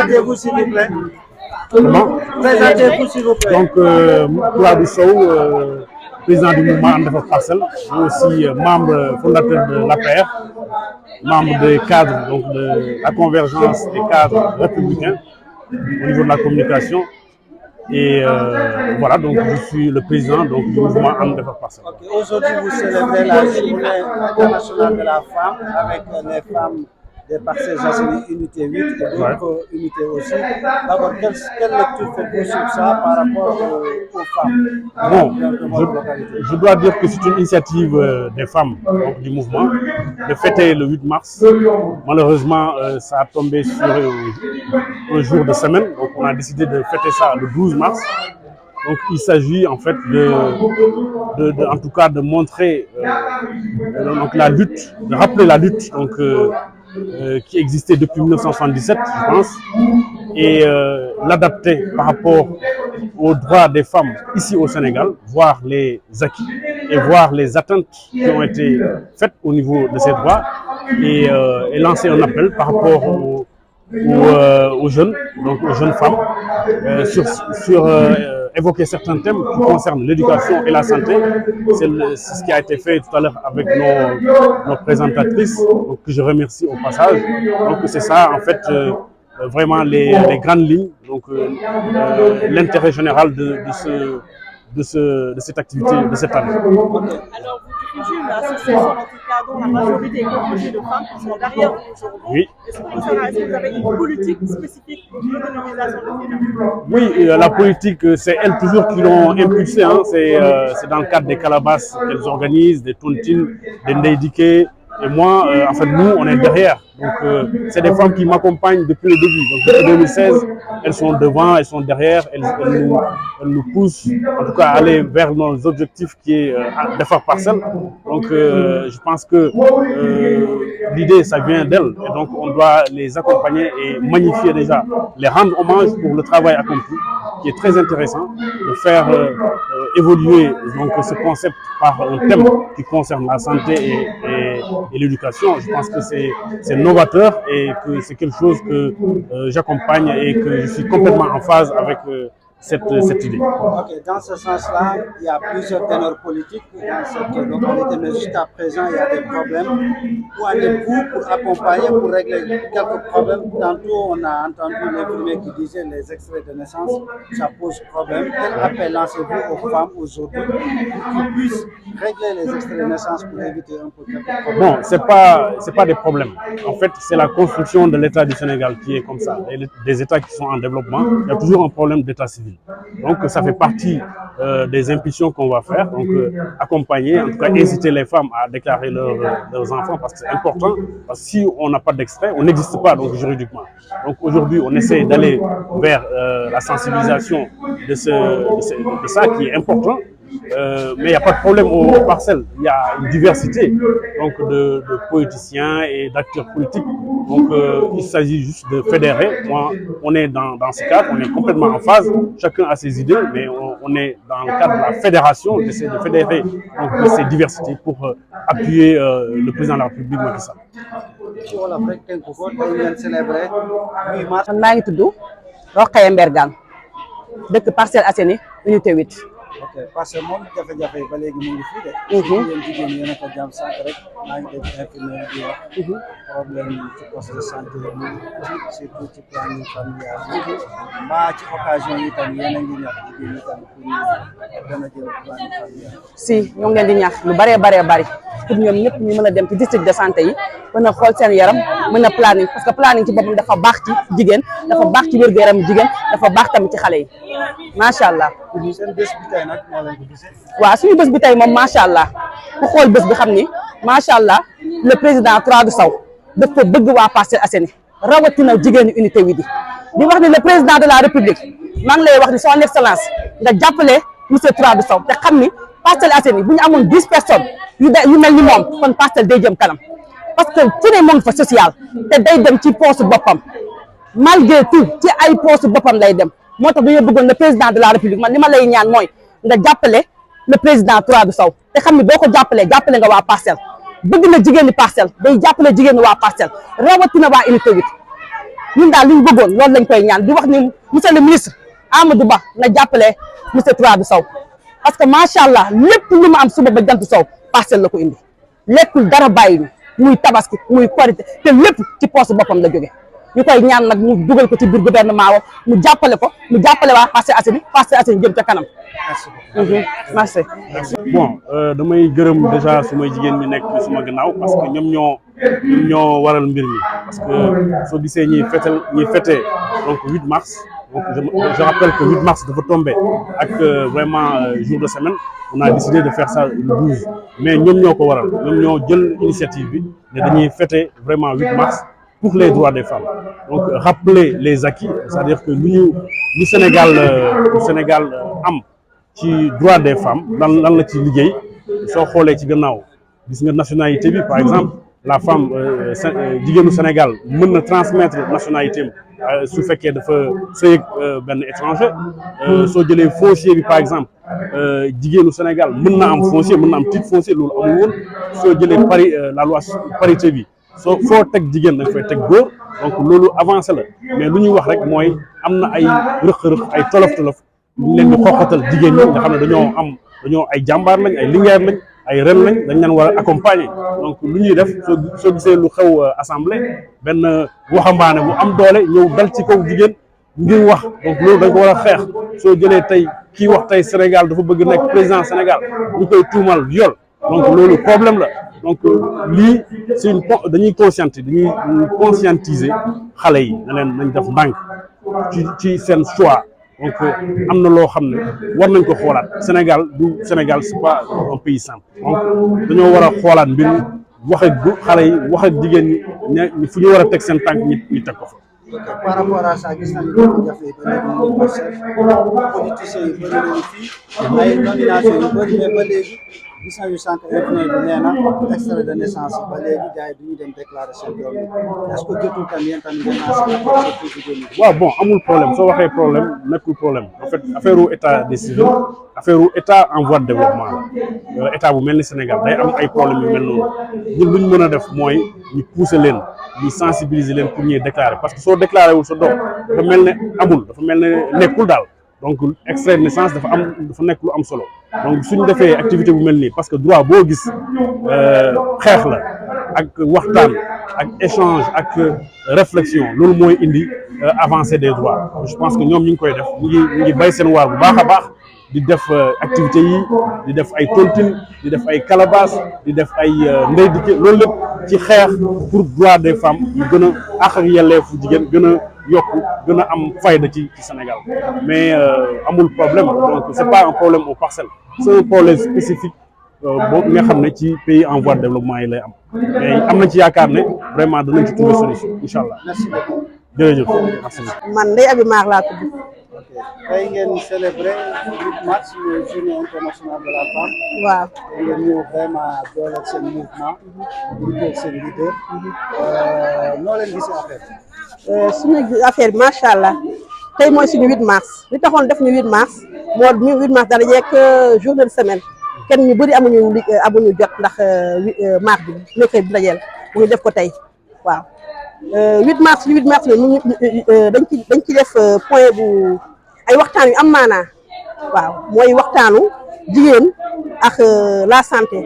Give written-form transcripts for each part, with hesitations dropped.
Présentez-vous s'il vous plaît. Comment? Présentez-vous s'il vous plaît. Donc, Kouladou Sow, président du mouvement Andefar Parcelles, aussi membre fondateur de l'APR, membre des cadres, donc de la convergence des cadres républicains au niveau de la communication. Et voilà, donc je suis le président donc, du mouvement Andefar Parcelles. Okay. Aujourd'hui, vous célébrez la journée internationale de la femme avec les femmes des Parcelles Assainies Unité 8 et d'autres unités aussi. D'abord, quelle lecture faites-vous sur ça par rapport aux femmes? Bon, je dois dire que c'est une initiative des femmes donc, du mouvement de fêter le 8 mars. Malheureusement, ça a tombé sur un jour de semaine, donc on a décidé de fêter ça le 12 mars. Donc il s'agit en fait en tout cas de montrer donc, la lutte, de rappeler la lutte donc, qui existait depuis 1977, je pense, et l'adapter par rapport aux droits des femmes ici au Sénégal, voir les acquis et voir les atteintes qui ont été faites au niveau de ces droits et lancer un appel par rapport aux jeunes, donc aux jeunes femmes, sur évoquer certains thèmes qui concernent l'éducation et la santé. C'est ce qui a été fait tout à l'heure avec nos présentatrices, donc, que je remercie au passage. Donc c'est ça en fait vraiment les grandes lignes, donc l'intérêt général de cette activité de cette année. Alors vous dirigez une association en tout cas dont la majorité est composée de femmes qui sont derrière vous aujourd'hui. Oui. Est-ce que vous avez une politique spécifique d'autonomisation des femmes? Oui, la politique, c'est elles toujours qui l'ont impulsée. Hein. C'est dans le cadre des calabasses qu'elles organisent, des tontines, des ndeidike. Et moi, en fait, nous, on est derrière. Donc, c'est des femmes qui m'accompagnent depuis le début. Donc, depuis 2016, elles sont devant, elles sont derrière, elles nous poussent, en tout cas, à aller vers nos objectifs qui est Andefar Parcelles. Donc, je pense que l'idée, ça vient d'elles. Et donc, on doit les accompagner et magnifier déjà, les rendre hommage pour le travail accompli, qui est très intéressant, de faire évoluer donc, ce concept par un thème qui concerne la santé et l'éducation. Je pense que c'est novateur et que c'est quelque chose que j'accompagne et que je suis complètement en phase avec cette idée. Okay. Dans ce sens-là, il y a plusieurs ténors politiques dans cette localité, mais jusqu'à présent, il y a des problèmes. Où en êtes-vous pour accompagner, pour régler quelques problèmes? Tantôt, on a entendu l'infirmier qui disait les extraits de naissance, ça pose problème. Quel appel lancez-vous aux femmes aujourd'hui pour qu'ils puissent régler les extraits de naissance pour éviter un peu quelques problèmes? Bon, c'est pas des problèmes. En fait, c'est la construction de l'État du Sénégal qui est comme ça. Et des États qui sont en développement, il y a toujours un problème d'État civil. Donc ça fait partie des impulsions qu'on va faire, donc accompagner, en tout cas inciter les femmes à déclarer leurs enfants parce que c'est important, parce que si on n'a pas d'extrait, on n'existe pas donc juridiquement. Donc aujourd'hui on essaie d'aller vers la sensibilisation de ça qui est important. Mais il n'y a pas de problème aux parcelles. Il y a une diversité donc, de politiciens et d'acteurs politiques. Donc il s'agit juste de fédérer. Moi, on est dans ce cadre, on est complètement en phase. Chacun a ses idées, mais on est dans le cadre de la fédération, d'essayer de fédérer donc, ces diversités pour appuyer le président de la République, Macky Sall. maa ngi tudd Rokhaya Mbergane dëkk Parcelles Assainies unité 8. ok parce que moom jafe-jafe ba léegi mu ngi fii de. yéen jigéen yéen a ko jàmm sànq rek maa ngi dégg infirmier di wax. problème ci poste de santé surtout ci planning familial bi. mbaa ci occasion yi tam yéen a ngi ñaax jigéen ñi tam pour ñu gën a jël planning familial. si ñoo ngi leen di ñaax lu bëree bari pour ñoom ñëpp ñu mën a dem ci district de santé yi mën a xool seen yaram mën a planning parce que planning ci boppam dafa baax ci jigéen dafa baax ci wér-gu-yaram jigéen dafa baax tamit ci xale yi macha allah. seen bés bi tey nag moo leen ko gisee. waaw suñu bés bi tey moom macha allah ku xool bés bi xam ni macha allah le président Kouladou Sow dafa bëgg waa Parcelles Assainies rawatina jigéenu unité wi di wax ni le président de la république maa ngi lay wax ni son excellence nga jàppale monsieur Kouladou Sow te xam ni Parcelles Assainies bu ñu amoon 10 personnes yu mel ni moom kon Parcelles day jëm kanam parce que fu ne moo ngi fa social te day dem ci poste boppam malgré tout ci ay poste boppam lay dem moo tax dañoo bëggoon le président de la république man li ma lay ñaan mooy nga jàppale le président Kouladou Sow te xam ni boo ko jàppale nga waa Parcelles bëgg na jigéeni Parcelles day jàppale jigéeni waa Parcelles rawatina waa unité 8 ñun daal li ñu bëggoon loolu lañ koy ñaan di wax ni monsieur le ministre Amadou Ba na jàppale monsieur Touradou Sow parce que macha allah lépp lu ma am suba ba jant sow parcelle la ko indi lekkul dara bàyyi ñu muy tabaski muy korité te lépp ci poste boppam la jóge ñu koy ñaan nag mu dugal ko ci biir gouvernement wa mu jàppale waa Parcelles Assainies jëm ca kanam. merci. bon damay gërëm déjà sumay jigéen ñi nekk suma gannaaw parce que ñoom ñoo waral mbir mi parce que soo gisee ñuy fêté donc 8 mars donc je rappelle que 8 mars dafa tombé ak vraiment jour de semaine on a décidé de faire ça le 12 mais ñoom ñoo ko waral ñoom ñoo jël initiative bi ne dañuy fêté vraiment 8 mars pour les droits des femmes donc rappeler les acquis c'est-à-dire que lu Sénégal am ci droit des femmes lan la ci liggéey soo xoolee ci gannaaw gis nga nationalité bi par exemple la femme jigéenu Sénégal mën na transmettre nationalité am su fekkee dafa sëy benn étranger soo jëlee foncier bi par exemple jigéenu Sénégal mën na am foncier mën na am titre foncier loolu amul woon soo jëlee la loi parité bi foo teg jigéen da nga fay teg góor donc loolu avancé la mais lu ñuy wax rek mooy am na ay rëq-rëq ay tolof-tolof ñu leen di xooxatal jigéen ñi nga xam ne dañoo ay jàmbaar lañ ay lingeer lañ ay ren lañ dañ leen war a accompagner donc lu ñuy def soo gisee lu xew assemblée benn waxambaane bu am doole ñëw dal ci kaw jigéen ngir wax donc loolu dañ ko war a xeex soo jëlee tey kii wax tey Sénégal dafa bëgg nekk président Sénégal ñu koy tuumal viol donc loolu problème la donc lii c'est dañuy conscientiser xale yi na leen nañ def ndànk ci seen choix donc am na loo xam ne war nañ ko xoolaat Sénégal c'est pas un pays simple donc dañoo war a xoolaat mbir wax ak xale yi wax ak jigéen ñi fu ñu war a teg seen tànk ñu teg ko fa. par rapport à ça gis nañu ko jafe politiciens yi bëri nañu fii ay nomination yu bëri mais ba léegi gis nañu sànq infirmier bi nee na extrait de naissance yi ba léegi gars yi du ñu dem déclarer seen doom yi est-ce que jotul tam yéen tamit ngeen waaw bon amul problème soo waxee problème nekkul problème en fait affaire état des civils affaire état en voie de développement la état bu mel ni Sénégal day am ay problèmes yu mel noonu ñun lu ñu mën a def mooy ñu pousser leen ñu sensibiliser leen pour ñuy déclarer parce que soo déclaré wul sa doom dafa mel ne amul dafa mel ne nekkul daal donc extrait de naissance dafa nekk lu am solo donc suñ defee activité bu mel nii parce que droit boo gis xeex la ak waxtaan ak échange ak réflexion loolu mooy indi avancée des droits je pense que ñoom ñu ngi koy def ñu ngi bay seen waar bu baax a baax di def activités yi di def ay tontine di def ay calebasse di def ay ndey dikke loolu lépp ci xeex pour droit des femmes yu gën a àq ak yelleefu jigéen gën a yokku gën a am fayda ci Sénégal mais amul problème donc c'est pas un problème aux parcelles c'est un problème spécifique boobu nga xam ne ci pays en voie de développement yi lay am mais am nañ ci yaakaar ne vraiment danañ ci trouver solution incha allah. jërëjëf merci. man Ndeye Abi Mar laa tudd. tey ngeen célébrer 8 mars journée internationale de la femme. waaw ngeen ñëw vraiment dooleel seen mouvement. di seen leader. noo leen gisee affaire suñu affaire bi macha allah tey mooy suñu 8 mars li taxoon def ñu 8 mars moo 8 mars daal di nekk journée de semaine kenn ñu bëri amuñu jot ndax mardi bi mercredi bi dajeel mu ngi def ko tey waaw 8 mars dañ ci def point bu ay waxtaan yu am maanaa waaw mooy waxtaanu jigéen ak la santé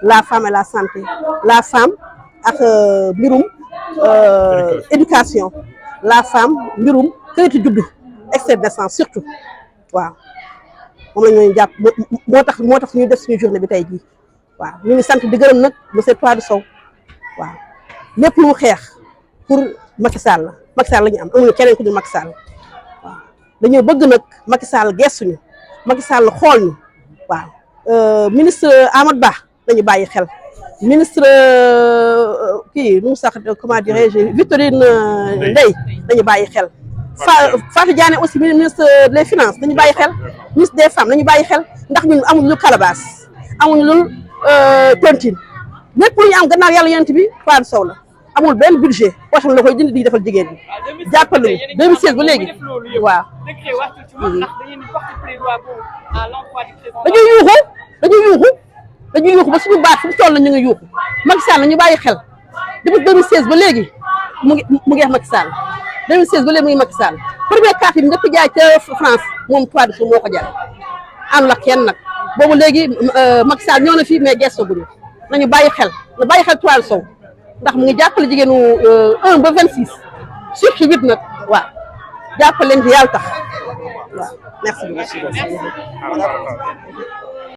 la femme et la santé la femme ak mbirum éducation la femme mbirum këyitu juddu extrait de naissance surtout waaw moom la ñuy jàpp moo tax ñuy def suñu journée bi tey jii waaw ñu ngi sant di gërëm nag monsieur Touradou Sow waaw lépp lu mu xeex pour Macky Sall la ñu am amuñu keneen ku dul Macky Sall waaw dañoo bëgg nag Macky Sall gestuñu Macky Sall xool ñu waaw ministre Amadou Ba dañu bàyyi xel ministre kii nu mu sax comment dirais-je Victorine Ndeye dañu bàyyi xel Fatou Diané aussi ministre des finances dañu bàyyi xel ministre des femmes dañu bàyyi xel ndax ñun amuñu lu calebasse amuñu lu tontine lépp lu ñu am gannaaw yàlla yonent bi Touradou Sow la amul benn budget boo xam ne la koy jënd di defal jigéen ñi jàppale ñu 2016 ba léegi waaw dañuy yuuxu ba suñu baat fu mu toll ñu ngi yuuxu Macky Sall ñu bàyyi xel depuis 2016 ba léegi mu ngi wax Macky Sall 2016 ba léegi muy Macky Sall premier carte yi njëkk jaay ca France moom Croix du Sud moo ko jaay àndul ak kenn nag boobu léegi Macky Sall ñëw na fii mais gëstu guñu nañu bàyyi xel na bàyyi xel Croix du Sud ndax mu ngi jàppale jigéenu 1 ba 26 surtout 8 nag waaw jàppale leen ci yàlla tax waaw merci beaucoup.